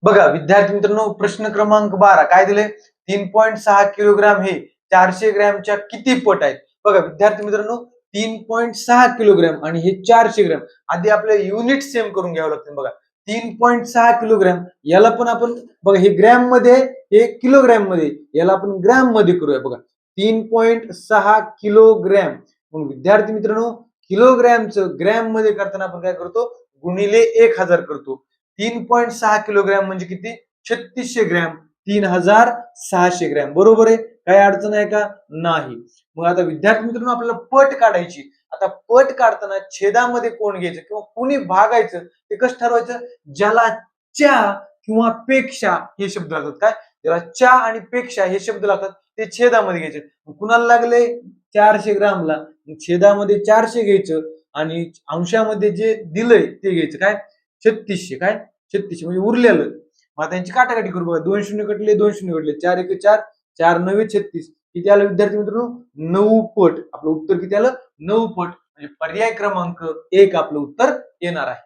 बघा विद्यार्थी मित्रांनो, प्रश्न क्रमांक 12 काय दिले? 3.6 किलोग्राम हे 400 ग्रॅमच्या किती पट आहेत? बघा विद्यार्थी मित्रांनो, 3.6 किलोग्राम आणि हे 400 ग्रॅम. आधी आपल्याला युनिट सेम करून घ्यावं लागतं. बघा 3.6 किलोग्राम याला पण आपण बघा हे ग्रॅम मध्ये, हे किलोग्राम मध्ये, याला आपण ग्रॅम मध्ये करूया. बघा 3.6 किलोग्राम. मग विद्यार्थी मित्रांनो, किलोग्रॅमचं ग्रॅम मध्ये करताना आपण काय करतो? गुणिले 1000 करतो. 3.6 किलोग्राम म्हणजे किती? 3600 ग्रॅम. 3600 ग्रॅम. बरोबर आहे? काही अडचण आहे का? नाही. मग आता विद्यार्थी मित्रांनो, आपल्याला पट काढायची. आता पट काढताना छेदामध्ये कोण घ्यायचं किंवा कोणी भागायचं ते कसं ठरवायचं? ज्याला च्या किंवा पेक्षा हे शब्द लागतात. काय? ज्याला च्या आणि पेक्षा हे शब्द लागतात ते छेदामध्ये घ्यायचे. कुणाला लागले? 400 ग्रामला. छेदामध्ये 400 घ्यायचं आणि अंशामध्ये जे दिलंय ते घ्यायचं. काय? 3600. काय? 3600 म्हणजे उरलेलं. मग आता यांची काटाकाटी करू. बघा 2 शून्य कटले, 2 शून्य कटले, 4 1 4, 4 9 36. किती आलं विद्यार्थी मित्रांनो? 9 पट. आपलं उत्तर किती आलं? 9 पट. म्हणजे पर्याय क्रमांक 1 आपलं उत्तर येणार आहे.